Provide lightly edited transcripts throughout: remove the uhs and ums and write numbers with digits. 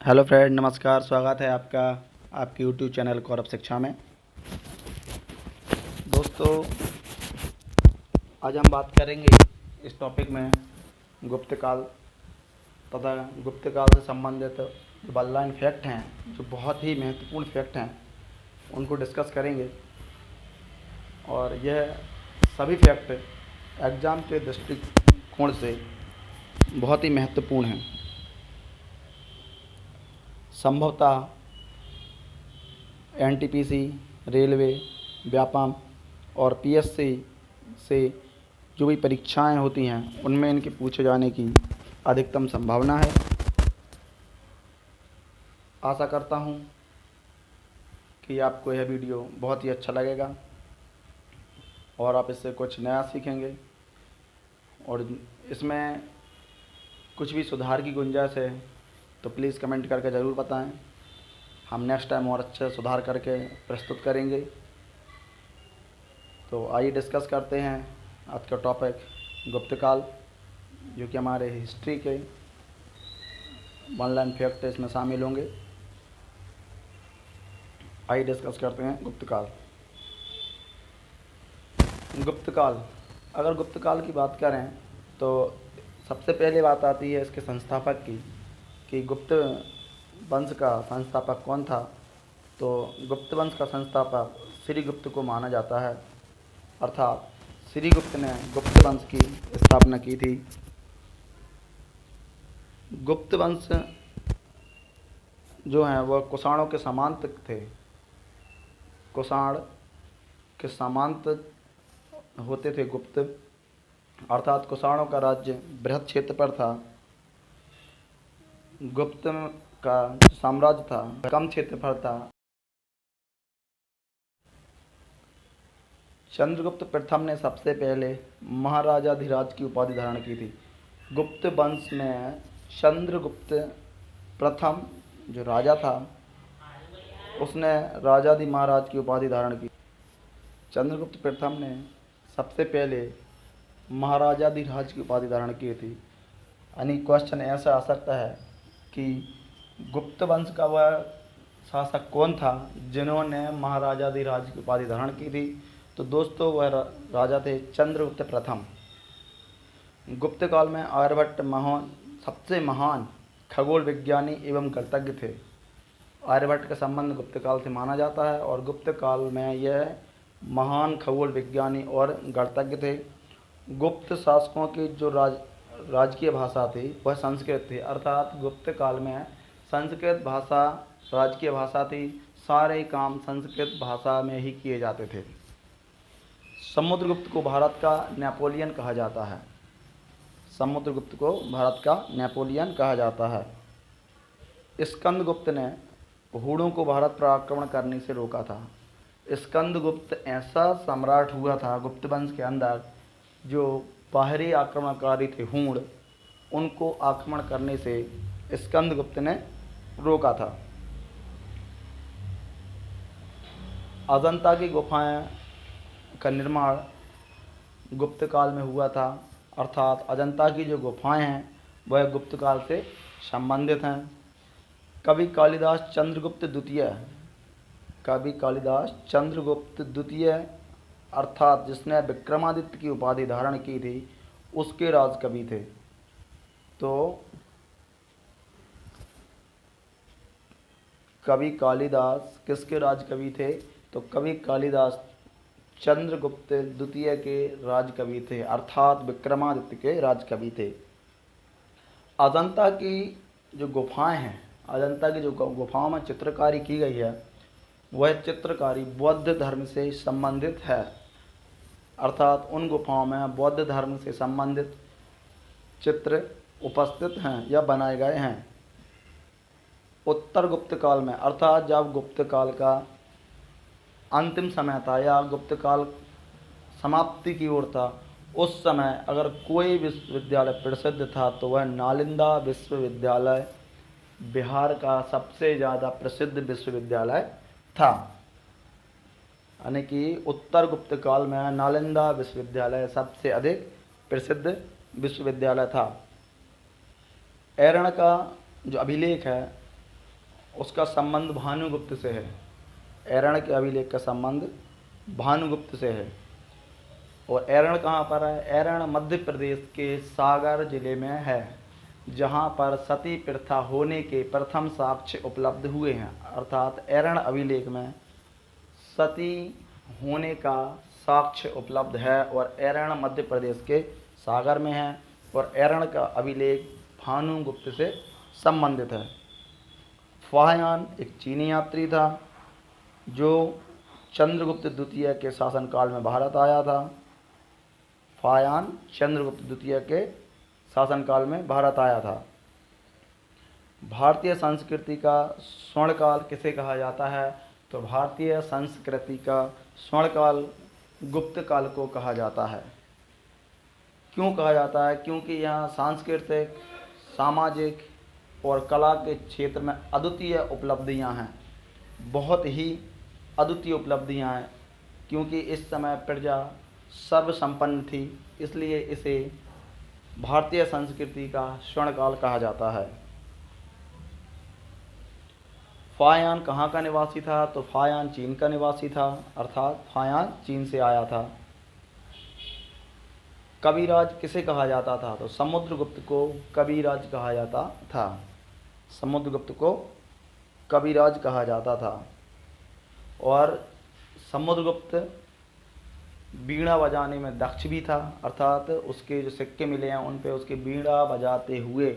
Hello friend, नमस्कार। स्वागत है आपका आपके यूट्यूब चैनल कौरव शिक्षा में। दोस्तों, आज हम बात करेंगे इस टॉपिक में गुप्तकाल तथा गुप्तकाल से संबंधित जो बल्लाइन फैक्ट हैं, जो बहुत ही महत्वपूर्ण फैक्ट हैं, उनको डिस्कस करेंगे। और यह सभी फैक्ट एग्ज़ाम के दृष्टिकोण से बहुत ही महत्वपूर्ण हैं। संभवतः एनटीपीसी, रेलवे, व्यापम और पीएससी से जो भी परीक्षाएं होती हैं, उनमें इनके पूछे जाने की अधिकतम संभावना है। आशा करता हूं कि आपको यह वीडियो बहुत ही अच्छा लगेगा और आप इससे कुछ नया सीखेंगे। और इसमें कुछ भी सुधार की गुंजाइश है तो प्लीज़ कमेंट करके ज़रूर बताएं। हम नेक्स्ट टाइम और अच्छे सुधार करके प्रस्तुत करेंगे। तो आइए डिस्कस करते हैं आज का टॉपिक गुप्तकाल, जो कि हमारे हिस्ट्री के वन लाइन फैक्ट इसमें शामिल होंगे। आइए डिस्कस करते हैं गुप्तकाल। गुप्तकाल, अगर गुप्तकाल की बात करें तो सबसे पहले बात आती है इसके संस्थापक की, कि गुप्त वंश का संस्थापक कौन था। तो गुप्त वंश का संस्थापक श्रीगुप्त को माना जाता है, अर्थात श्रीगुप्त ने गुप्त वंश की स्थापना की थी। गुप्त वंश जो हैं वह कुषाणों के सामंत थे। कुषाण के सामंत होते थे गुप्त, अर्थात कुषाणों का राज्य बृहद क्षेत्र पर था। गुप्त का साम्राज्य था कम क्षेत्र पर था। चंद्रगुप्त प्रथम ने सबसे पहले महाराजाधिराज की उपाधि धारण की थी। गुप्त वंश में चंद्रगुप्त प्रथम जो राजा था, उसने राजाधि महाराज की उपाधि धारण की। चंद्रगुप्त प्रथम ने सबसे पहले महाराजाधिराज की उपाधि धारण की थी। यानी क्वेश्चन ऐसा आ सकता है कि गुप्त वंश का वह शासक कौन था जिन्होंने महाराजाधिराज की उपाधि धारण की थी। तो दोस्तों, वह राजा थे चंद्रगुप्त प्रथम। गुप्त काल में आर्यभट्ट सबसे महान खगोल विज्ञानी एवं गणितज्ञ थे। आर्यभट्ट का संबंध गुप्त काल से माना जाता है और गुप्त काल में यह महान खगोल विज्ञानी और गणितज्ञ थे। गुप्त शासकों की जो राजकीय भाषा थी वह संस्कृत थी, अर्थात गुप्त काल में संस्कृत भाषा राजकीय भाषा थी। सारे काम संस्कृत भाषा में ही किए जाते थे। समुद्रगुप्त को भारत का नेपोलियन कहा जाता है। समुद्रगुप्त को भारत का नेपोलियन कहा जाता है। स्कंदगुप्त ने हूणों को भारत पर आक्रमण करने से रोका था। स्कंदगुप्त ऐसा सम्राट हुआ था गुप्त वंश के अंदर, जो बाहरी आक्रमणकारी थे हूण, उनको आक्रमण करने से स्कंदगुप्त ने रोका था। अजंता की गुफाएं का निर्माण गुप्त काल में हुआ था, अर्थात अजंता की जो गुफाएं हैं वह गुप्त काल से संबंधित हैं। कवि कालिदास चंद्रगुप्त द्वितीय अर्थात जिसने विक्रमादित्य की उपाधि धारण की थी, उसके राजकवि थे। तो कवि कालिदास किसके राजकवि थे? तो कवि कालिदास चंद्रगुप्त द्वितीय के राजकवि थे, अर्थात विक्रमादित्य के राजकवि थे। अजंता की जो गुफाएं हैं, अजंता की जो गुफाओं में चित्रकारी की गई है, वह चित्रकारी बौद्ध धर्म से संबंधित है, अर्थात उन गुफाओं में बौद्ध धर्म से संबंधित चित्र उपस्थित हैं या बनाए गए हैं। उत्तर गुप्त काल में, अर्थात जब गुप्त काल का अंतिम समय था या गुप्त काल समाप्ति की ओर था, उस समय अगर कोई विश्वविद्यालय प्रसिद्ध था तो वह नालंदा विश्वविद्यालय बिहार का सबसे ज़्यादा प्रसिद्ध विश्वविद्यालय था। यानी कि उत्तर गुप्त काल में नालंदा विश्वविद्यालय सबसे अधिक प्रसिद्ध विश्वविद्यालय था। ऐरण का जो अभिलेख है उसका संबंध भानुगुप्त से है। ऐरण के अभिलेख का संबंध भानुगुप्त से है। और ऐरण कहाँ पर है? ऐरण मध्य प्रदेश के सागर जिले में है, जहाँ पर सती प्रथा होने के प्रथम साक्ष्य उपलब्ध हुए हैं। अर्थात ऐरण अभिलेख में सती होने का साक्ष्य उपलब्ध है और ऐरण मध्य प्रदेश के सागर में है और ऐरण का अभिलेख भानुगुप्त से संबंधित है। फाह्यान एक चीनी यात्री था जो चंद्रगुप्त द्वितीय के शासनकाल में भारत आया था। फाह्यान चंद्रगुप्त द्वितीय के शासनकाल में भारत आया था। भारतीय संस्कृति का स्वर्णकाल किसे कहा जाता है? तो भारतीय संस्कृति का स्वर्णकाल गुप्त काल को कहा जाता है। क्यों कहा जाता है? क्योंकि यहाँ सांस्कृतिक, सामाजिक और कला के क्षेत्र में अद्वितीय उपलब्धियाँ हैं, बहुत ही अद्वितीय उपलब्धियाँ हैं। क्योंकि इस समय प्रजा सर्वसंपन्न थी, इसलिए इसे भारतीय संस्कृति का स्वर्णकाल कहा जाता है। फाह्यान कहाँ का निवासी था? तो फाह्यान चीन का निवासी था, अर्थात फाह्यान चीन से आया था। कविराज किसे कहा जाता था? तो समुद्रगुप्त को कविराज कहा जाता था। समुद्रगुप्त को कविराज कहा जाता था। और समुद्रगुप्त बीड़ा बजाने में दक्ष भी था, अर्थात उसके जो सिक्के मिले हैं उन पे उसके बीड़ा बजाते हुए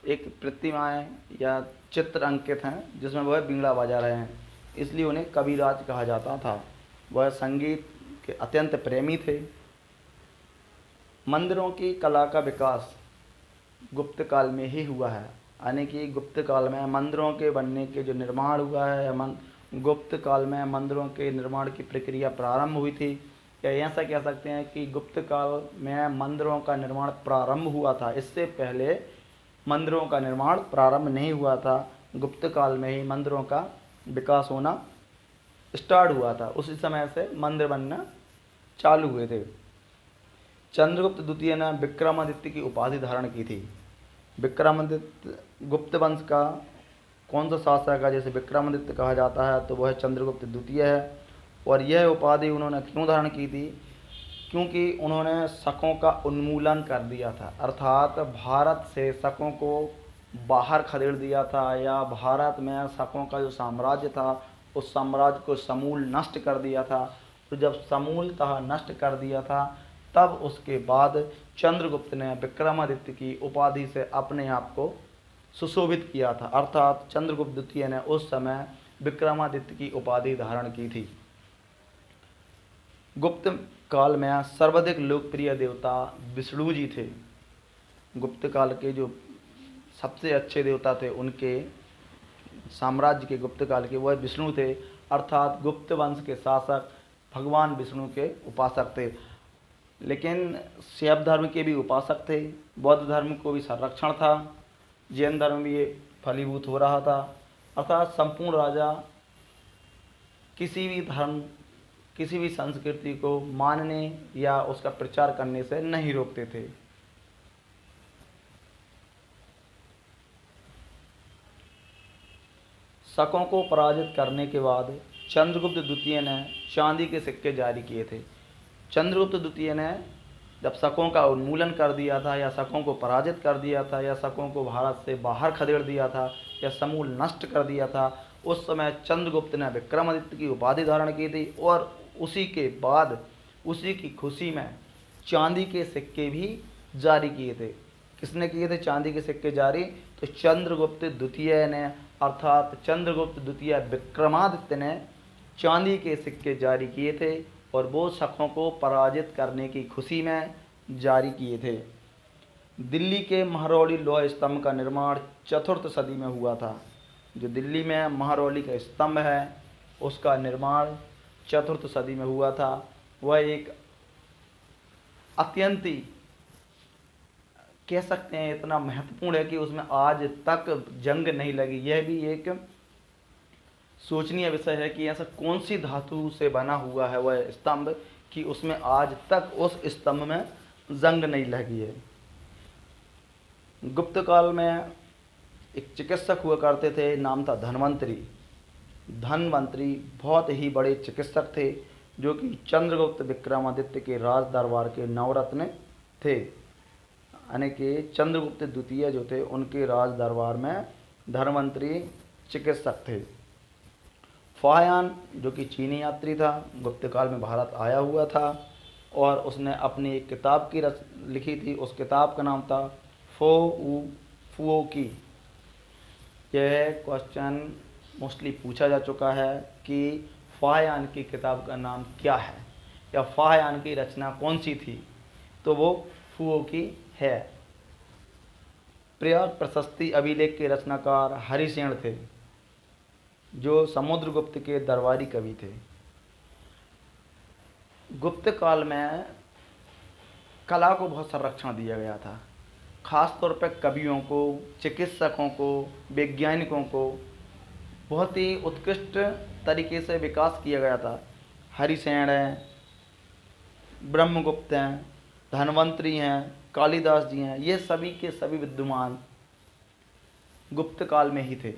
एक प्रतिमाएं या चित्र अंकित हैं जिसमें वह बीड़ा बजा रहे हैं, इसलिए उन्हें कविराज कहा जाता था। वह संगीत के अत्यंत प्रेमी थे। मंदिरों की कला का विकास गुप्त काल में ही हुआ है, यानी कि गुप्त काल में मंदिरों के बनने के जो निर्माण हुआ है, गुप्त काल में मंदिरों के निर्माण की प्रक्रिया प्रारंभ हुई थी। या ऐसा कह सकते हैं कि गुप्त काल में मंदिरों का निर्माण प्रारंभ हुआ था, इससे पहले मंदिरों का निर्माण प्रारंभ नहीं हुआ था। गुप्त काल में ही मंदिरों का विकास होना स्टार्ट हुआ था, उसी समय से मंदिर बनना चालू हुए थे। चंद्रगुप्त द्वितीय ने विक्रमादित्य की उपाधि धारण की थी। विक्रमादित्य गुप्त वंश का कौन सा शासक है जैसे विक्रमादित्य कहा जाता है? तो वह चंद्रगुप्त द्वितीय है। और यह उपाधि उन्होंने क्यों धारण की थी? क्योंकि उन्होंने शकों का उन्मूलन कर दिया था, अर्थात भारत से शकों को बाहर खदेड़ दिया था, या भारत में शकों का जो साम्राज्य था उस साम्राज्य को समूल नष्ट कर दिया था। तो जब समूलतः नष्ट कर दिया था तब उसके बाद चंद्रगुप्त ने विक्रमादित्य की उपाधि से अपने आप को सुशोभित किया था, अर्थात चंद्रगुप्त द्वितीय ने उस समय विक्रमादित्य की उपाधि धारण की थी। गुप्त काल में सर्वाधिक लोकप्रिय देवता विष्णु जी थे। गुप्त काल के जो सबसे अच्छे देवता थे उनके साम्राज्य के गुप्त काल के वह विष्णु थे, अर्थात गुप्त वंश के शासक भगवान विष्णु के उपासक थे। लेकिन शैव धर्म के भी उपासक थे, बौद्ध धर्म को भी संरक्षण था, जैन धर्म भी ये फलीभूत हो रहा था। अर्थात संपूर्ण राजा किसी भी धर्म, किसी भी संस्कृति को मानने या उसका प्रचार करने से नहीं रोकते थे। शकों को पराजित करने के बाद चंद्रगुप्त द्वितीय ने चांदी के सिक्के जारी किए थे। चंद्रगुप्त द्वितीय ने जब शकों का उन्मूलन कर दिया था या शकों को पराजित कर दिया था या शकों को भारत से बाहर खदेड़ दिया था या समूल नष्ट कर दिया था, उस समय चंद्रगुप्त ने विक्रमादित्य की उपाधि धारण की थी और उसी के बाद उसी की खुशी में चांदी के सिक्के भी जारी किए थे। किसने किए थे चांदी के सिक्के जारी? तो चंद्रगुप्त द्वितीय ने, अर्थात चंद्रगुप्त द्वितीय विक्रमादित्य ने चांदी के सिक्के जारी किए थे और वो शकों को पराजित करने की खुशी में जारी किए थे। दिल्ली के महरौली लोह स्तंभ का निर्माण चतुर्थ सदी में हुआ था। जो दिल्ली में महरौली का स्तंभ है उसका निर्माण चतुर्थ सदी में हुआ था। वह एक अत्यंत ही कह सकते हैं इतना महत्वपूर्ण है कि उसमें आज तक जंग नहीं लगी। यह भी एक सोचनीय विषय है कि ऐसा कौन सी धातु से बना हुआ है वह स्तंभ कि उसमें आज तक उस स्तंभ में जंग नहीं लगी है। गुप्त काल में एक चिकित्सक हुआ करते थे, नाम था धन्वंतरी। धन्वंतरी बहुत ही बड़े चिकित्सक थे, जो कि चंद्रगुप्त विक्रमादित्य के राज दरबार के नवरत्न थे, यानी कि चंद्रगुप्त द्वितीय जो थे उनके राज दरबार में धन्वंतरी चिकित्सक थे। फाहयान जो कि चीनी यात्री था, गुप्त काल में भारत आया हुआ था और उसने अपनी एक किताब की लिखी थी। उस किताब का नाम था फुओ की। यह क्वेश्चन मोस्टली पूछा जा चुका है कि फाहयान की किताब का नाम क्या है या फाहयान की रचना कौन सी थी, तो वो फुओ की है। प्रयाग प्रशस्ति अभिलेख के रचनाकार हरिसेन थे, जो समुद्रगुप्त के दरबारी कवि थे। गुप्त काल में कला को बहुत संरक्षण दिया गया था, खास तौर पर कवियों को, चिकित्सकों को, वैज्ञानिकों को बहुत ही उत्कृष्ट तरीके से विकास किया गया था। हरिसेन हैं, ब्रह्मगुप्त हैं, धन्वंतरी हैं, कालिदास जी हैं, ये सभी के सभी विद्वान गुप्त काल में ही थे।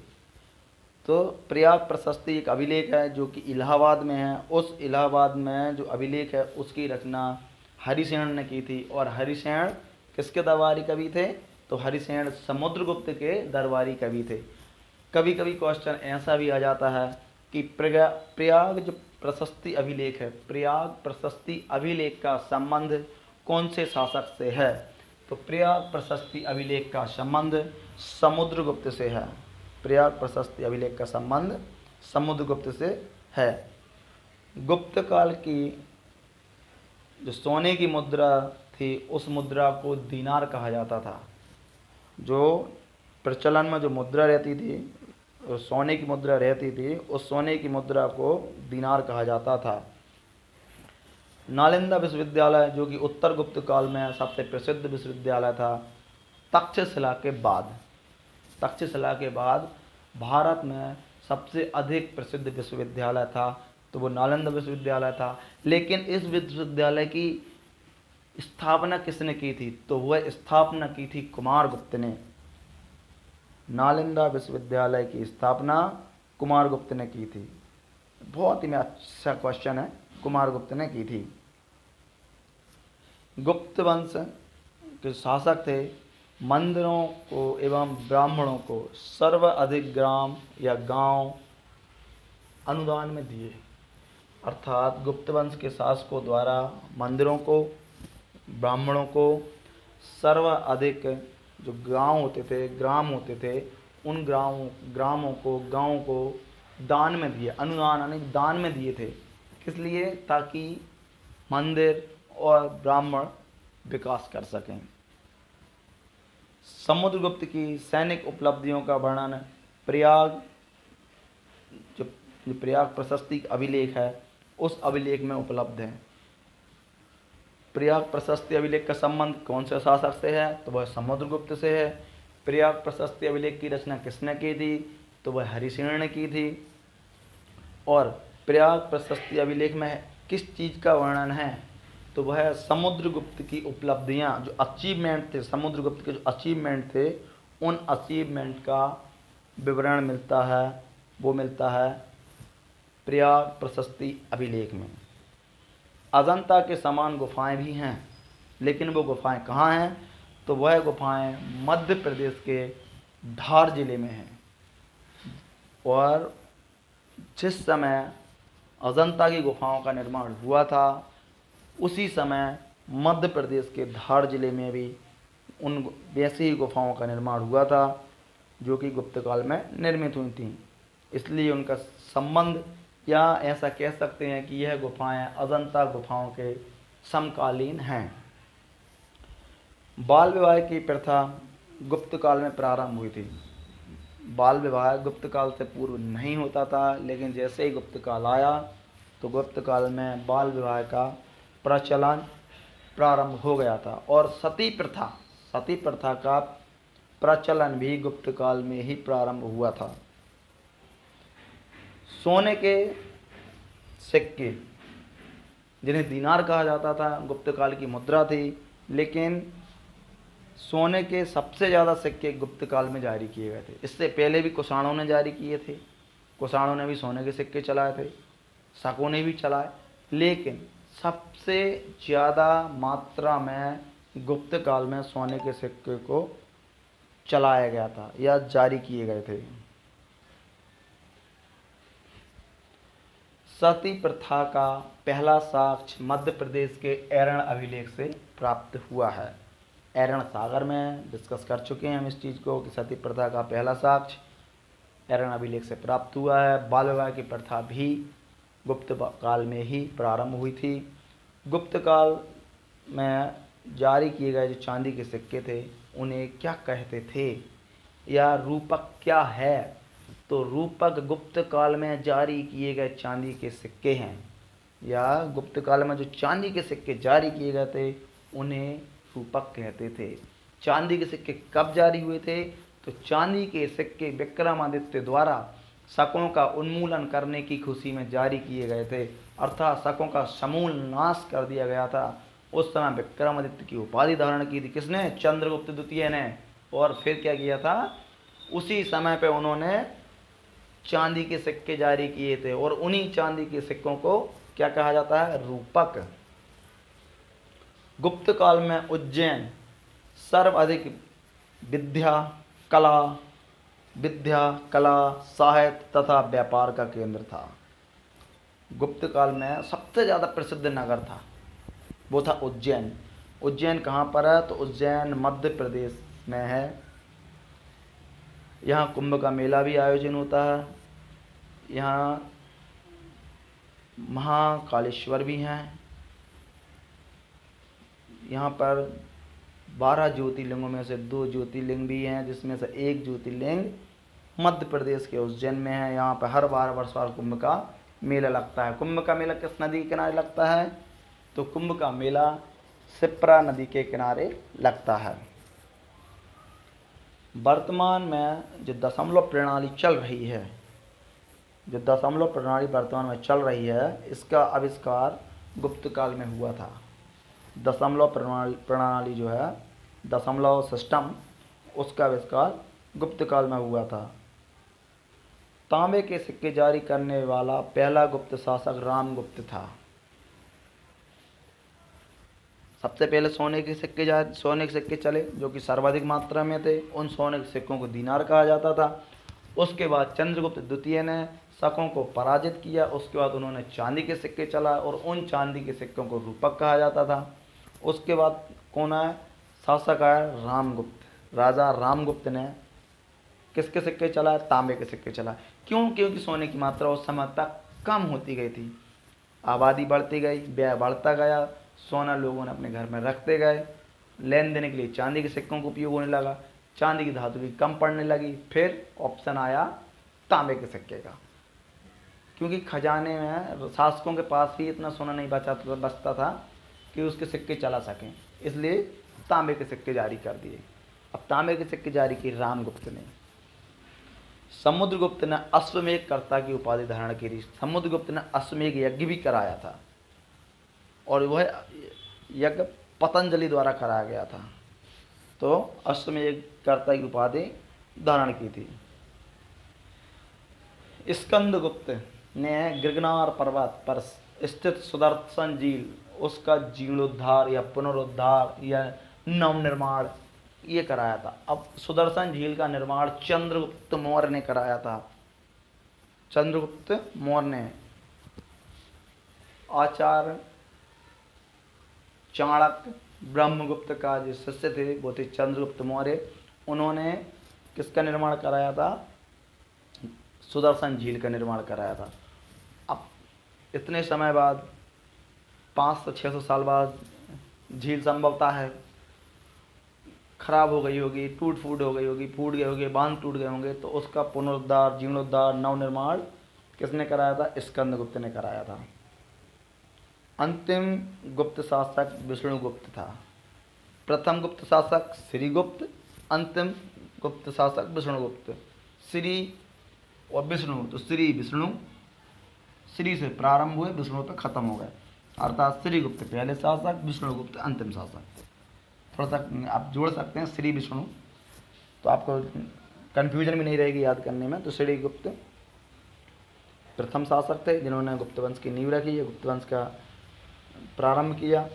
तो प्रयाग प्रशस्ति एक अभिलेख है जो कि इलाहाबाद में है। उस इलाहाबाद में जो अभिलेख है उसकी रचना हरिसेन ने की थी। और हरिसेन किसके दरबारी कवि थे, तो हरिसेन समुद्रगुप्त के दरबारी कवि थे। कभी कभी क्वेश्चन ऐसा भी आ जाता है कि प्रयाग जो प्रशस्ति अभिलेख है, प्रयाग प्रशस्ति अभिलेख का संबंध कौन से शासक से है, तो प्रयाग प्रशस्ति अभिलेख का संबंध समुद्रगुप्त से है। प्रयाग प्रशस्ति अभिलेख का संबंध समुद्रगुप्त से है। गुप्त काल की जो सोने की मुद्रा थी, उस मुद्रा को दीनार कहा जाता था। जो प्रचलन में जो मुद्रा रहती थी, सोने की मुद्रा रहती थी, उस सोने की मुद्रा को दीनार कहा जाता था। नालंदा विश्वविद्यालय जो कि उत्तर गुप्त काल में सबसे प्रसिद्ध विश्वविद्यालय था, तक्षशिला के बाद भारत में सबसे अधिक प्रसिद्ध विश्वविद्यालय था, तो वो नालंदा विश्वविद्यालय था। लेकिन इस विश्वविद्यालय की स्थापना किसने की थी, तो वह स्थापना की थी कुमारगुप्त ने। नालंदा विश्वविद्यालय की स्थापना कुमारगुप्त ने की थी। बहुत ही अच्छा क्वेश्चन है, कुमारगुप्त ने की थी। गुप्त वंश के शासक थे, मंदिरों को एवं ब्राह्मणों को सर्वाधिक ग्राम या गांव अनुदान में दिए। अर्थात गुप्त वंश के शासकों द्वारा मंदिरों को, ब्राह्मणों को सर्वाधिक जो गांव होते थे, ग्राम होते थे, उन गांवों को दान में दिए, अनुदान यानी दान में दिए थे। किस लिए, ताकि मंदिर और ब्राह्मण विकास कर सकें। समुद्रगुप्त की सैनिक उपलब्धियों का वर्णन जो प्रयाग प्रशस्ति अभिलेख है उस अभिलेख में उपलब्ध है। प्रयाग प्रशस्ति अभिलेख का संबंध कौन से शासक से है, तो वह समुद्रगुप्त से है। प्रयाग प्रशस्ति अभिलेख की रचना किसने की थी, तो वह हरिसेन ने की थी। और प्रयाग प्रशस्ति अभिलेख में किस चीज़ का वर्णन है, तो वह समुद्रगुप्त की उपलब्धियां, जो अचीवमेंट थे, समुद्रगुप्त के जो अचीवमेंट थे, उन अचीवमेंट का विवरण मिलता है, वो मिलता है प्रयाग प्रशस्ति अभिलेख में। अजंता के समान गुफाएं भी हैं, लेकिन वो गुफाएं कहाँ हैं, तो वह गुफाएं मध्य प्रदेश के धार जिले में हैं। और जिस समय अजंता की गुफाओं का निर्माण हुआ था, उसी समय मध्य प्रदेश के धार जिले में भी उन वैसी ही गुफाओं का निर्माण हुआ था जो कि गुप्त काल में निर्मित हुई थीं। इसलिए उनका संबंध, या ऐसा कह सकते हैं कि यह गुफाएं अजंता गुफाओं के समकालीन हैं। बाल विवाह की प्रथा गुप्त काल में प्रारंभ हुई थी। बाल विवाह गुप्त काल से पूर्व नहीं होता था, लेकिन जैसे ही गुप्त काल आया तो गुप्त काल में बाल विवाह का प्रचलन प्रारंभ हो गया था। और सती प्रथा का प्रचलन भी गुप्त काल में ही प्रारंभ हुआ था। सोने के सिक्के, जिन्हें दीनार कहा जाता था, गुप्त काल की मुद्रा थी, लेकिन सोने के सबसे ज़्यादा सिक्के गुप्त काल में जारी किए गए थे। इससे पहले भी कुषाणों ने जारी किए थे, कुषाणों ने भी सोने के सिक्के चलाए थे, शकों ने भी चलाए, लेकिन सबसे ज़्यादा मात्रा में गुप्त काल में सोने के सिक्के को चलाया गया था या जारी किए गए थे। सती प्रथा का पहला साक्ष्य मध्य प्रदेश के एरण अभिलेख से प्राप्त हुआ है। एरण सागर में डिस्कस कर चुके हैं हम इस चीज़ को कि सती प्रथा का पहला साक्ष्य एरण अभिलेख से प्राप्त हुआ है। बाल विवाह की प्रथा भी गुप्त काल में ही प्रारंभ हुई थी। गुप्त काल में जारी किए गए जो चांदी के सिक्के थे उन्हें क्या कहते थे या रूपक क्या है? तो रूपक गुप्त काल में जारी किए गए चांदी के सिक्के हैं, या गुप्त काल में जो चांदी के सिक्के जारी किए गए थे उन्हें रूपक कहते थे। चांदी के सिक्के कब जारी हुए थे? तो चांदी के सिक्के विक्रमादित्य द्वारा शकों का उन्मूलन करने की खुशी में जारी किए गए थे, अर्थात शकों का समूल नाश कर दिया गया था। उस समय विक्रमादित्य की उपाधि धारण की थी किसने? चंद्रगुप्त द्वितीय ने। और फिर क्या किया था? उसी समय पे उन्होंने चांदी के सिक्के जारी किए थे और उन्हीं चांदी के सिक्कों को क्या कहा जाता है? रूपक। गुप्त काल में उज्जैन सर्वाधिक विद्या कला साहित्य तथा व्यापार का केंद्र था। गुप्त काल में सबसे ज़्यादा प्रसिद्ध नगर था वो था उज्जैन। उज्जैन कहाँ पर है? तो उज्जैन मध्य प्रदेश में है। यहाँ कुंभ का मेला भी आयोजन होता है। यहाँ महाकालेश्वर भी हैं। यहाँ पर 12 ज्योतिर्लिंगों में से 2 ज्योतिर्लिंग भी हैं, जिसमें से एक ज्योतिर्लिंग मध्य प्रदेश के उज्जैन में है। यहाँ पर हर 12 वर्षवार कुंभ का मेला लगता है। कुंभ का मेला किस नदी के किनारे लगता है? तो कुंभ का मेला शिप्रा नदी के किनारे लगता है। वर्तमान में जो दशमलव प्रणाली चल रही है, जो दशमलव प्रणाली वर्तमान में चल रही है, इसका आविष्कार गुप्त काल में हुआ था। दशमलव प्रणाली जो है, दशमलव सिस्टम, उसका आविष्कार गुप्त काल में हुआ था। तांबे के सिक्के जारी करने वाला पहला गुप्त शासक रामगुप्त था। सबसे पहले सोने के सिक्के चले जो कि सर्वाधिक मात्रा में थे। उन सोने के सिक्कों को दीनार कहा जाता था। उसके बाद चंद्रगुप्त द्वितीय ने शकों को पराजित किया। उसके बाद उन्होंने चांदी के सिक्के चलाए और उन चांदी के सिक्कों को रूपक कहा जाता था। उसके बाद कौन आया? शासक आया रामगुप्त। राजा रामगुप्त ने किसके सिक्के चलाए? तांबे के सिक्के चलाए। क्यों? क्योंकि सोने की मात्रा उस समय तक कम होती गई थी, आबादी बढ़ती गई, व्यय बढ़ता गया, सोना लोगों ने अपने घर में रखते गए, लेन देन के लिए चांदी के सिक्कों का उपयोग होने लगा, चांदी की धातु भी कम पड़ने लगी। फिर ऑप्शन आया तांबे के सिक्के का, क्योंकि खजाने में शासकों के पास भी इतना सोना नहीं बचता था कि उसके सिक्के चला सकें, इसलिए तांबे के सिक्के जारी कर दिए। अब तांबे के सिक्के जारी किए रामगुप्त ने। समुद्रगुप्त ने अश्वमेध कर्ता की उपाधि धारण की। समुद्रगुप्त ने अश्वमेध यज्ञ भी कराया था और वह यज्ञ पतंजलि द्वारा कराया गया था, तो अश्वमेध कर्ता की उपाधि धारण की थी। स्कंदगुप्त ने गिरनार पर्वत पर स्थित सुदर्शन झील, उसका जीर्णोद्धार या पुनरुद्धार या नवनिर्माण ये कराया था। अब सुदर्शन झील का निर्माण चंद्रगुप्त मौर्य ने कराया था। चंद्रगुप्त मौर्य ने आचार्य चाणक्य ब्रह्मगुप्त का जो शिष्य थे वो थे चंद्रगुप्त मौर्य। उन्होंने किसका निर्माण कराया था? सुदर्शन झील का निर्माण कराया था। अब इतने समय बाद 500-600 साल बाद झील संभवतः है खराब हो गई होगी, टूट फूट हो गई होगी, फूट गए होंगे, बांध टूट गए होंगे, तो उसका पुनरुद्धार, जीर्णोद्धार, नवनिर्माण किसने कराया था? स्कंदगुप्त ने कराया था। अंतिम गुप्त शासक विष्णुगुप्त था। प्रथम गुप्त शासक श्रीगुप्त, अंतिम गुप्त शासक विष्णुगुप्त। श्री और विष्णु, तो श्री विष्णु, श्री से प्रारंभ हुए, विष्णु पे खत्म हो गए, अर्थात श्रीगुप्त पहले शासक, विष्णुगुप्त अंतिम शासक। थोड़ा सा आप जोड़ सकते हैं श्री विष्णु, तो आपको कन्फ्यूजन भी नहीं रहेगी याद करने में। तो श्री गुप्त प्रथम शासक थे जिन्होंने गुप्त वंश की नींव रखी है, गुप्त वंश का प्रारंभ किया,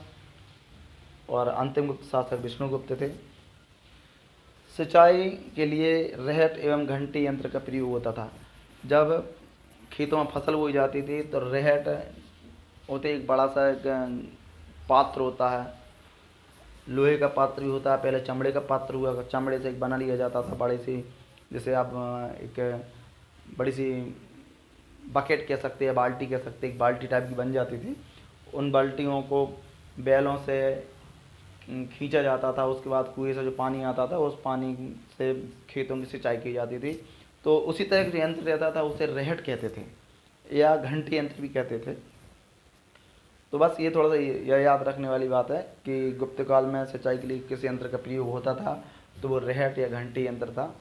और अंतिम गुप्त शासक विष्णुगुप्त थे। सिंचाई के लिए रहट एवं घंटी यंत्र का प्रयोग होता था। जब खेतों में फसल बोई जाती थी तो रहट होते एक बड़ा सा एक पात्र होता है, लोहे का पात्र भी होता है, पहले चमड़े का पात्र हुआ, चमड़े से एक बना लिया जाता था बड़ी सी, जैसे आप एक बड़ी सी बकेट कह सकते हैं, बाल्टी कह सकते हैं, एक बाल्टी टाइप की बन जाती थी। उन बाल्टियों को बैलों से खींचा जाता था, उसके बाद कुएं से जो पानी आता था उस पानी से खेतों की सिंचाई की जाती थी। तो उसी तरह का यंत्र रहता था, उसे रहट कहते थे या घंटी यंत्र भी कहते थे। तो बस ये थोड़ा सा यह याद रखने वाली बात है कि गुप्त काल में सिंचाई के लिए किस यंत्र का प्रयोग होता था, तो वो रहट या घंटी यंत्र था।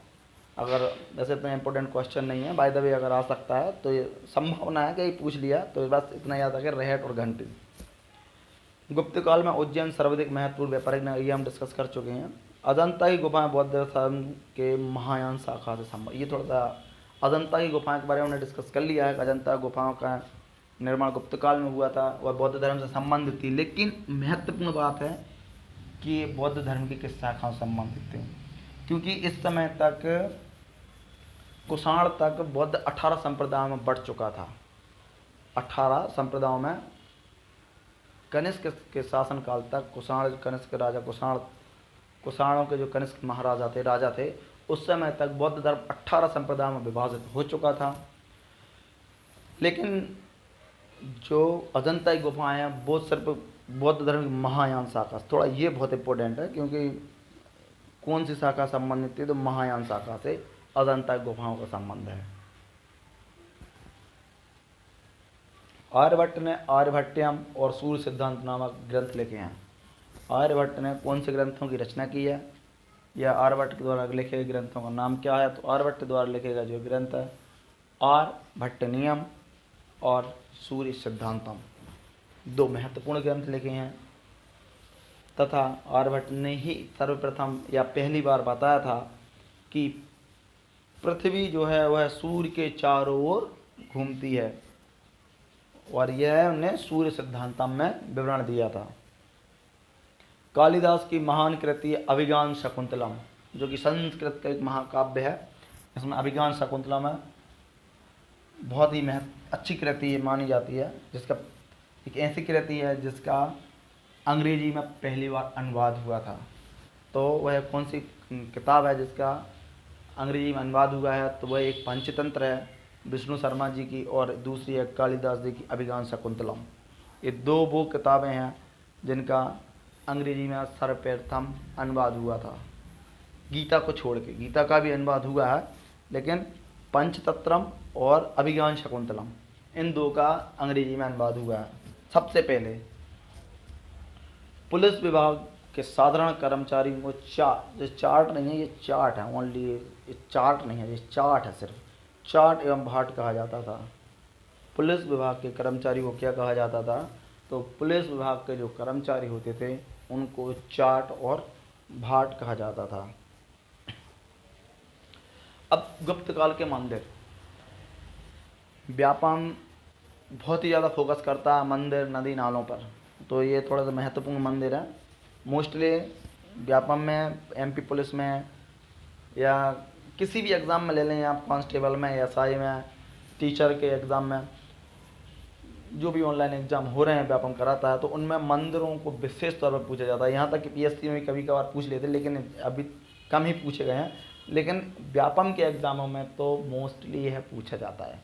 अगर वैसे इतना इम्पोर्टेंट क्वेश्चन नहीं है, बाय द वे अगर आ सकता है तो ये संभावना है कि ये पूछ लिया, तो बस इतना याद रखें, रहट और घंटी। गुप्त काल में उज्जैन सर्वाधिक महत्वपूर्ण व्यापारिक नगरी, ये हम डिस्कस कर चुके हैं। अजंता की गुफाएं बौद्ध धर्म के महायान शाखा से संबंध, ये थोड़ा सा अजंता की गुफाएं के बारे में हमने डिस्कस कर लिया है। अजंता गुफाओं का निर्माण गुप्त काल में हुआ था और बौद्ध धर्म से संबंधित थी, लेकिन महत्वपूर्ण बात है कि ये बौद्ध धर्म की किस शाखा से संबंधित थे, क्योंकि इस समय तक कुषाण तक बौद्ध 18 संप्रदायों में बढ़ चुका था। 18 संप्रदायों में कनिष्क के शासनकाल तक कनिष्क राजा कुषाणों के जो कनिष्क महाराजा थे, राजा थे, उस समय तक बौद्ध धर्म 18 संप्रदायों में विभाजित हो चुका था। लेकिन जो अजंता की गुफाएं हैं वो सिर्फ बौद्ध धर्म की महायान शाखा, थोड़ा ये बहुत इंपॉर्टेंट है, क्योंकि कौन सी शाखा संबंधित थी, तो महायान शाखा से अजंता की गुफाओं का संबंध है। आर्यभट्ट ने आर्यभट्टयम और सूर्य सिद्धांत नामक ग्रंथ लिखे हैं। आर्यभट्ट ने कौन से ग्रंथों की रचना की है, या आर्यभट्ट के द्वारा लिखे गए ग्रंथों का नाम क्या है? तो आर्यभट्ट द्वारा लिखे गए जो ग्रंथ है आर्यभट्टनियम और सूर्य सिद्धांतम, दो महत्वपूर्ण ग्रंथ लिखे हैं। तथा आर्यभट्ट ने ही सर्वप्रथम या पहली बार बताया था कि पृथ्वी जो है वह सूर्य के चारों ओर घूमती है, और यह उन्हें सूर्य सिद्धांतम में विवरण दिया था। कालिदास की महान कृति अभिज्ञान शकुंतलम, जो कि संस्कृत का एक महाकाव्य है, इसमें अभिज्ञान शकुंतलम है, बहुत ही अच्छी कृति मानी जाती है, जिसका एक ऐसी कृति है जिसका अंग्रेजी में पहली बार अनुवाद हुआ था। तो वह कौन सी किताब है जिसका अंग्रेजी में अनुवाद हुआ है? तो वह एक पंचतंत्र है विष्णु शर्मा जी की, और दूसरी है कालिदास जी की अभिज्ञान शकुंतलम। ये दो वो किताबें हैं जिनका अंग्रेजी में सर्वप्रथम अनुवाद हुआ था, गीता को छोड़ के। गीता का भी अनुवाद हुआ है, लेकिन पंचतंत्रम और अभिज्ञान शकुंतलम, इन दो का अंग्रेजी में अनुवाद हुआ है सबसे पहले। पुलिस विभाग के साधारण कर्मचारियों को चार्ट नहीं है, ये चार्ट है ओनली, ये चार्ट नहीं है, ये चार्ट है, सिर्फ चार्ट एवं भाट कहा जाता था। पुलिस विभाग के कर्मचारी को क्या कहा जाता था? तो पुलिस विभाग के जो कर्मचारी होते थे उनको चार्ट और भाट कहा जाता था। अब गुप्त काल के मंदिर, व्यापम बहुत ही ज़्यादा फोकस करता है मंदिर नदी नालों पर, तो ये थोड़ा सा महत्वपूर्ण मंदिर है। मोस्टली व्यापम में, एमपी पुलिस में, या किसी भी एग्ज़ाम में ले लें आप, कांस्टेबल में, एसआई में, टीचर के एग्ज़ाम में, जो भी ऑनलाइन एग्ज़ाम हो रहे हैं व्यापम कराता है, तो उनमें मंदिरों को विशेष तौर पर पूछा जाता है। यहाँ तक कि पीएससी में कभी कभार पूछ लेते, लेकिन अभी कम ही पूछे गए हैं, लेकिन व्यापम के एग्ज़ामों में तो मोस्टली यह पूछा जाता है।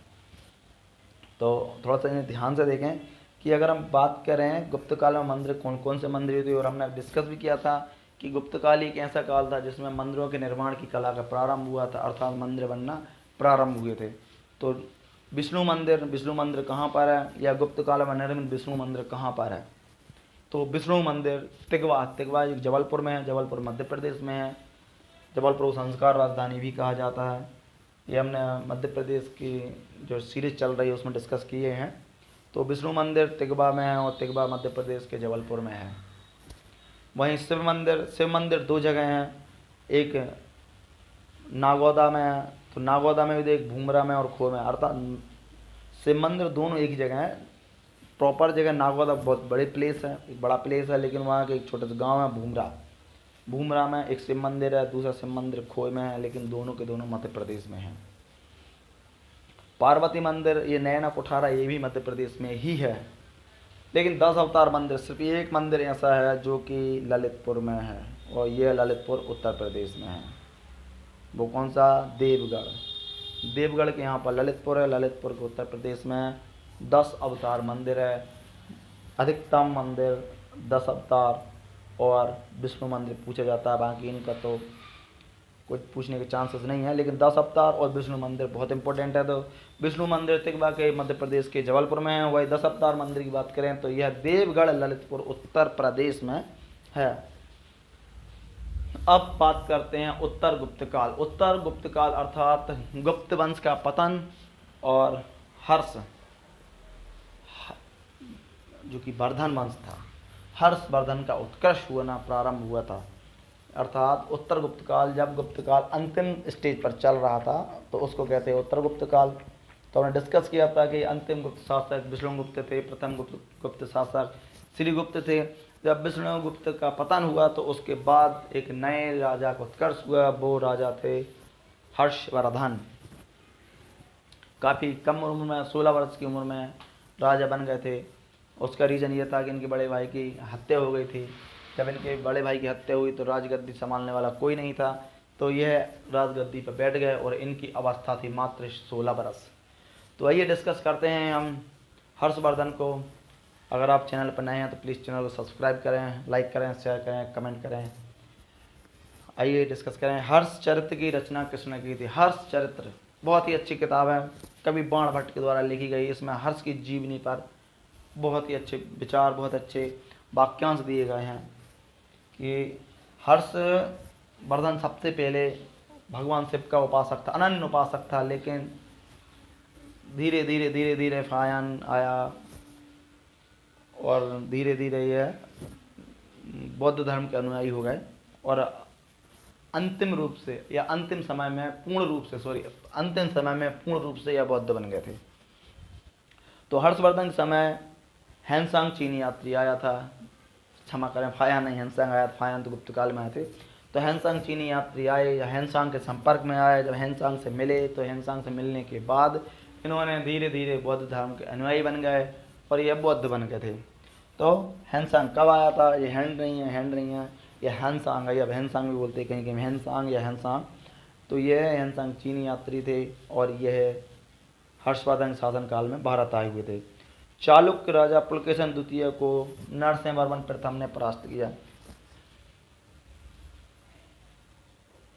तो थोड़ा सा इन्हें ध्यान से देखें कि अगर हम बात करें गुप्त काल में मंदिर कौन कौन से मंदिर थे, और हमने डिस्कस भी किया था कि गुप्त काल एक ऐसा काल था जिसमें मंदिरों के निर्माण की कला का प्रारंभ हुआ था, अर्थात मंदिर बनना प्रारंभ हुए थे। तो विष्णु मंदिर कहाँ पर है, या गुप्त काल में निर्मित विष्णु मंदिर कहाँ पर है? तो विष्णु मंदिर तिगवा जबलपुर में है, जबलपुर मध्य प्रदेश में है। जबलपुर संस्कार राजधानी भी कहा जाता है। ये हमने मध्य प्रदेश की जो सीरीज चल रही है उसमें डिस्कस किए हैं। तो विष्णु मंदिर तिगवा में है, और तिगवा मध्य प्रदेश के जबलपुर में है। वहीं शिव मंदिर 2 जगह हैं, एक नागौदा में है, तो नागौदा में भी देख, भूमरा में और खो में, अर्थात शिव मंदिर दोनों एक ही जगह है। प्रॉपर जगह नागौदा बहुत बड़े प्लेस है, एक बड़ा प्लेस है, लेकिन वहाँ के एक छोटा सा गाँव है भूमरा। भूमरा में एक शिव मंदिर है, दूसरा शिव मंदिर खोए में है, लेकिन दोनों के दोनों मध्य प्रदेश में है। पार्वती मंदिर ये नैना कुठारा, ये भी मध्य प्रदेश में ही है। लेकिन 10 अवतार मंदिर सिर्फ एक मंदिर ऐसा है जो कि ललितपुर में है, और ये ललितपुर उत्तर प्रदेश में है। वो कौन सा? देवगढ़। देवगढ़ के यहाँ पर ललितपुर है, ललितपुर के उत्तर प्रदेश में 10 अवतार मंदिर है। अधिकतम मंदिर 10 अवतार और विष्णु मंदिर पूछा जाता है, बाकी इनका तो कुछ पूछने के चांसेस नहीं है, लेकिन 10 अवतार और विष्णु मंदिर बहुत इंपॉर्टेंट है। तो विष्णु मंदिर तिगवा के मध्य प्रदेश के जबलपुर में है। वही 10 अवतार मंदिर की बात करें तो यह देवगढ़ ललितपुर उत्तर प्रदेश में है। अब बात करते हैं उत्तर गुप्त काल। उत्तर गुप्त काल अर्थात गुप्त वंश का पतन और हर्ष, जो कि वर्धन वंश था, हर्षवर्धन का उत्कर्ष होना प्रारंभ हुआ था। अर्थात उत्तर गुप्त काल, जब गुप्त काल अंतिम स्टेज पर चल रहा था तो उसको कहते हैं उत्तर गुप्त काल। तो हमने डिस्कस किया था कि अंतिम गुप्त शासक विष्णुगुप्त थे, प्रथम गुप्त शासक श्रीगुप्त थे। जब विष्णुगुप्त का पतन हुआ तो उसके बाद एक नए राजा का उत्कर्ष हुआ, वो राजा थे हर्षवर्धन। काफ़ी कम उम्र में, 16 वर्ष की उम्र में राजा बन गए थे। उसका रीज़न ये था कि इनके बड़े भाई की हत्या हो गई थी। जब इनके बड़े भाई की हत्या हुई तो राजगद्दी संभालने वाला कोई नहीं था, तो यह राजगद्दी पर बैठ गए और इनकी अवस्था थी मात्र 16 वर्ष। तो आइए डिस्कस करते हैं हम हर्षवर्धन को। अगर आप चैनल पर नए हैं तो प्लीज़ चैनल को सब्सक्राइब करें, लाइक करें, शेयर करें, कमेंट करें। आइए डिस्कस करें। हर्षचरित्र की रचना किसने की थी? हर्षचरित्र बहुत ही अच्छी किताब है, कवि बाणभट्ट के द्वारा लिखी गई। इसमें हर्ष की जीवनी पर बहुत ही अच्छे विचार, बहुत अच्छे वाक्यांश दिए गए हैं कि हर्षवर्धन सबसे पहले भगवान शिव का उपासक था, अनन्य उपासक था, लेकिन धीरे धीरे फायन आया और धीरे धीरे यह बौद्ध धर्म के अनुयायी हो गए और अंतिम समय में पूर्ण रूप से यह बौद्ध बन गए थे। तो हर्षवर्धन के समय हैंसांग चीनी यात्री आया था, क्षमा करें फायन नहीं, हैंसांग आया था, फायन तो गुप्त काल में आए थे। तो हैंसांग चीनी यात्री आए या हैंसांग के संपर्क में आए, जब हैंसांग से मिले तो हैंसांग से मिलने के बाद इन्होंने धीरे धीरे बौद्ध धर्म के अनुयायी बन गए और ये बौद्ध बन गए थे। तो हैंसांग कब आया था? ये हैंड नहीं है, ये हैंसांग है, या हैंसांग भी बोलते हैं, कहीं कहीं हैंसांग या हैंसांग। तो ये हैंसांग चीनी यात्री थे और यह हर्षवर्धन शासन काल में भारत आए हुए थे। चालुक्य राजा पुलकेशन द्वितीय को नरसिंहवर्मन प्रथम ने परास्त किया।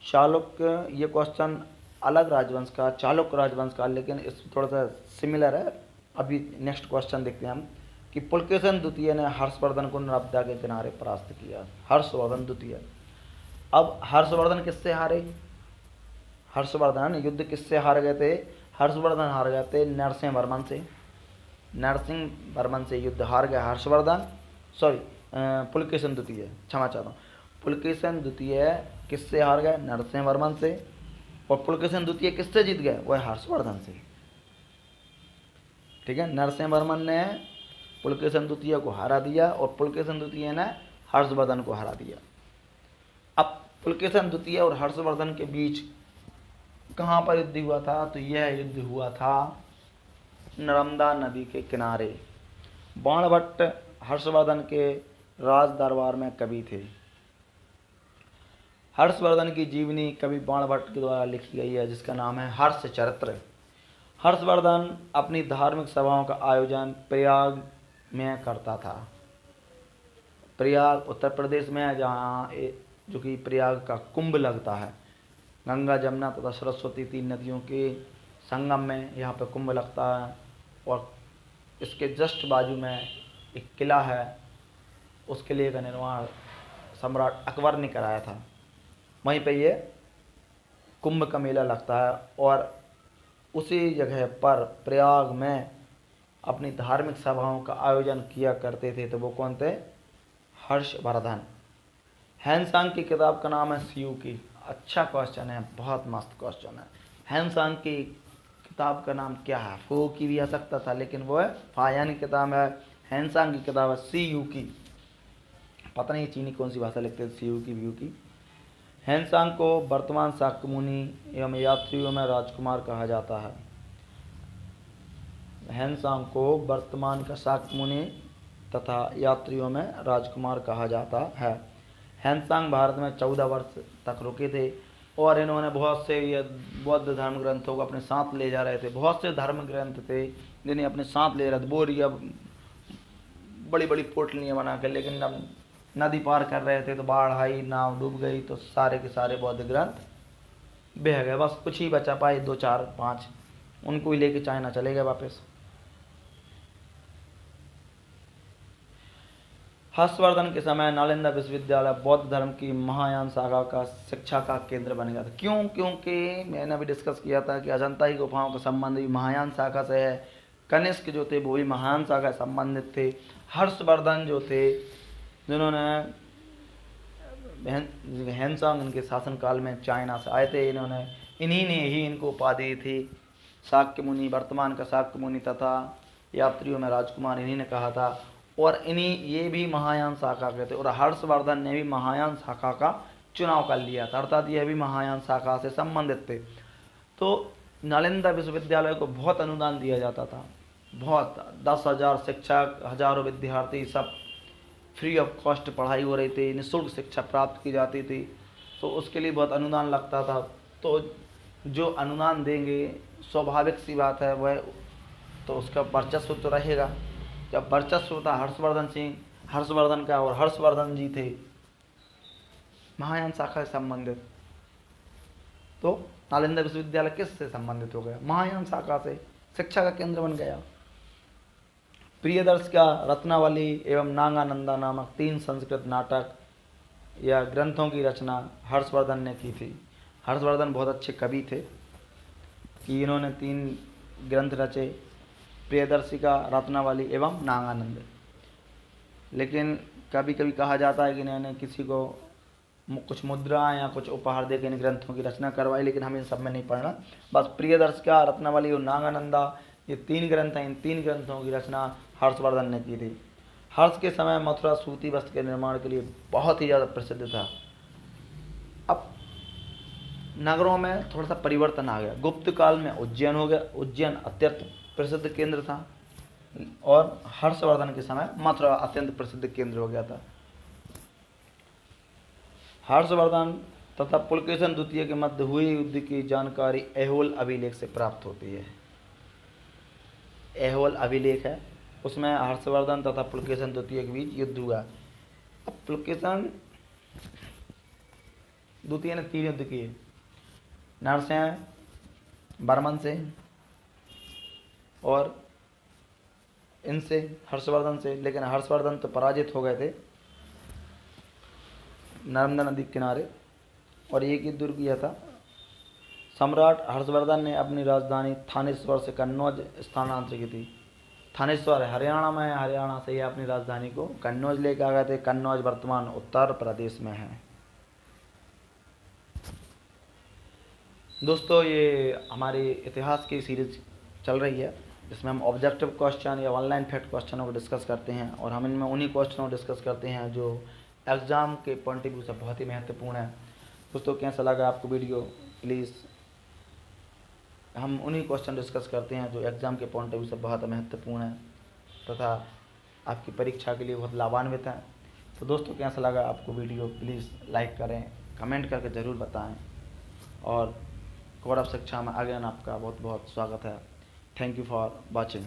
चालुक्य, ये क्वेश्चन अलग राजवंश का, चालुक्य राजवंश का, लेकिन इस थोड़ा सा सिमिलर है। अभी नेक्स्ट क्वेश्चन देखते हैं हम कि पुलकेशन द्वितीय ने हर्षवर्धन को नर्मदा के किनारे परास्त किया। हर्षवर्धन द्वितीय। अब हर्षवर्धन किससे हारे? हर्षवर्धन युद्ध किससे हार गए थे? हर्षवर्धन हार गए थे नरसिंहवर्मन से। नरसिंहवर्मन से युद्ध हार गया हर्षवर्धन, पुलकेशन द्वितीय, क्षमा चाहता हूँ। पुलकेशन द्वितीय किससे हार गए? नरसिंहवर्मन से। और पुलकेशन द्वितीय किससे जीत गए? वह हर्षवर्धन से। ठीक है, नरसिंहवर्मन ने पुलकेशन द्वितीय को हरा दिया और पुलकेशन द्वितीय ने हर्षवर्धन को हरा दिया। अब पुलकेशन द्वितीय और हर्षवर्धन के बीच कहाँ पर युद्ध हुआ था? तो यह युद्ध हुआ था नर्मदा नदी के किनारे। बाणभट्ट हर्षवर्धन के राज दरबार में कवि थे। हर्षवर्धन की जीवनी कवि बाणभट्ट के द्वारा लिखी गई है, जिसका नाम है हर्षचरित्र। हर्षवर्धन अपनी धार्मिक सभाओं का आयोजन प्रयाग में करता था। प्रयाग उत्तर प्रदेश में है, जहाँ जो कि प्रयाग का कुंभ लगता है। गंगा, जमुना तथा सरस्वती 3 नदियों के संगम में यहाँ पर कुंभ लगता है और इसके जस्ट बाजू में एक किला है। उस किले का निर्माण सम्राट अकबर ने कराया था। वहीं पे ये कुंभ का मेला लगता है और उसी जगह पर प्रयाग में अपनी धार्मिक सभाओं का आयोजन किया करते थे। तो वो कौन थे? हर्षवर्धन। हैंसांग की किताब का नाम है सीयू की। अच्छा क्वेश्चन है, बहुत मस्त क्वेश्चन है। हैंसांग की किताब का नाम क्या है? फो की भी आ सकता था, लेकिन वो है फायान की किताब है। हैंसांग की किताब है सीयू की। पता नहीं चीनी कौन सी भाषा लिखते हैं, सीयू की व्यू की। हैंसांग को वर्तमान शाक्यमुनि एवं यात्रियों में राजकुमार कहा जाता है। हैंसांग को वर्तमान का शाक्यमुनि तथा यात्रियों में राजकुमार कहा जाता है। हैंसांग भारत में 14 वर्ष तक रुके थे और इन्होंने बहुत से ये बौद्ध धर्म ग्रंथों को अपने साथ ले जा रहे थे। बहुत से धर्म ग्रंथ थे जिन्हें अपने साथ ले रहे थे। बोरिया बड़ी बड़ी पोटलियाँ बना कर, लेकिन जब नदी पार कर रहे थे तो बाढ़ आई, नाव डूब गई, तो सारे के सारे बौद्ध ग्रंथ बह गए। बस कुछ ही बचा पाए, 2 4 5, उनको ही लेके चाइना चले गए वापस। हर्षवर्धन के समय नालंदा विश्वविद्यालय बौद्ध धर्म की महायान शाखा का शिक्षा का केंद्र बन गया था। क्यों? क्योंकि मैंने अभी डिस्कस किया था कि अजंता की गुफाओं का संबंध भी महायान शाखा से है। कनिष्क जो थे वो भी महायान शाखा से संबंधित थे। हर्षवर्धन जो थे, जिन्होंने हैंसांग इनके शासनकाल में चाइना से आए थे, इन्हीं ने ही इनको उपाधि थी शाक्य मुनि, वर्तमान का शाक्य मुनि तथा यात्रियों में राजकुमार इन्हीं ने कहा था। और ये भी महायान शाखा के थे और हर्षवर्धन ने भी महायान शाखा का चुनाव कर लिया था, अर्थात यह भी महायान शाखा से संबंधित थे। तो नालंदा विश्वविद्यालय को बहुत अनुदान दिया जाता था, बहुत 10,000 शिक्षक, हजारों विद्यार्थी, सब फ्री ऑफ कॉस्ट पढ़ाई हो रही थी, निःशुल्क शिक्षा प्राप्त की जाती थी। तो उसके लिए बहुत अनुदान लगता था। तो जो अनुदान देंगे, स्वाभाविक सी बात है, वह तो उसका वर्चस्व तो रहेगा। जब वर्चस्व था हर्षवर्धन का, और हर्षवर्धन जी थे महायान शाखा से संबंधित, तो नालंदा विश्वविद्यालय किससे संबंधित हो गया? महायान शाखा से, शिक्षा का केंद्र बन गया। प्रियदर्श का रत्नावली एवं नागानंदा नामक 3 संस्कृत नाटक या ग्रंथों की रचना हर्षवर्धन ने की थी। हर्षवर्धन बहुत अच्छे कवि थे कि इन्होंने 3 ग्रंथ रचे, प्रियदर्शिका, रत्नावली एवं नागानंद। लेकिन कभी कभी कहा जाता है कि इन्होंने किसी को कुछ मुद्राएं या कुछ उपहार देकर इन ग्रंथों की रचना करवाई, लेकिन हम इन सब में नहीं पढ़ना। बस प्रियदर्शिका, रत्नावली और नागानंदा, ये 3 ग्रंथ हैं। इन 3 ग्रंथों की रचना हर्षवर्धन ने की थी। हर्ष के समय मथुरा सूती वस्त्र के निर्माण के लिए बहुत ही ज़्यादा प्रसिद्ध था। अब नगरों में थोड़ा सा परिवर्तन आ गया। गुप्त काल में उज्जैन हो गया, उज्जैन अत्यंत प्रसिद्ध केंद्र था, और हर्षवर्धन के समय मथुरा अत्यंत प्रसिद्ध केंद्र हो गया था। हर्षवर्धन तथा पुलकेशन द्वितीय के मध्य हुए युद्ध की जानकारी ऐहोल अभिलेख से प्राप्त होती है। ऐहोल अभिलेख है, उसमें हर्षवर्धन तथा पुलकेशन द्वितीय के बीच युद्ध हुआ। अब पुलकेशन द्वितीय ने 3 युद्ध किए, नरसिंह बर्मन से और इनसे, हर्षवर्धन से। लेकिन हर्षवर्धन तो पराजित हो गए थे नर्मदा नदी के किनारे, और एक युद्ध किया था। सम्राट हर्षवर्धन ने अपनी राजधानी थानेश्वर से कन्नौज स्थानांतरित की थी। थानेश्वर हरियाणा में है, हरियाणा से ही अपनी राजधानी को कन्नौज लेकर आ गए थे। कन्नौज वर्तमान उत्तर प्रदेश में है। दोस्तों, ये हमारी इतिहास की सीरीज चल रही है, जिसमें हम ऑब्जेक्टिव क्वेश्चन या ऑनलाइन फैक्ट क्वेश्चनों को डिस्कस करते हैं, और हम इनमें उन्हीं क्वेश्चनों को डिस्कस करते हैं जो एग्ज़ाम के पॉइंट ऑफ व्यू से बहुत ही महत्वपूर्ण है। दोस्तों, कैसा लगा आपको वीडियो? प्लीज़, हम उन्हीं क्वेश्चन डिस्कस करते हैं जो एग्ज़ाम के पॉइंट ऑफ व्यू से बहुत महत्वपूर्ण है तथा आपकी परीक्षा के लिए बहुत लाभान्वित है। तो दोस्तों, कैसा लगा आपको वीडियो? प्लीज़ लाइक करें, कमेंट करके ज़रूर बताएं, और गौरव शिक्षा में आगे आपका बहुत बहुत स्वागत है। Thank you for watching.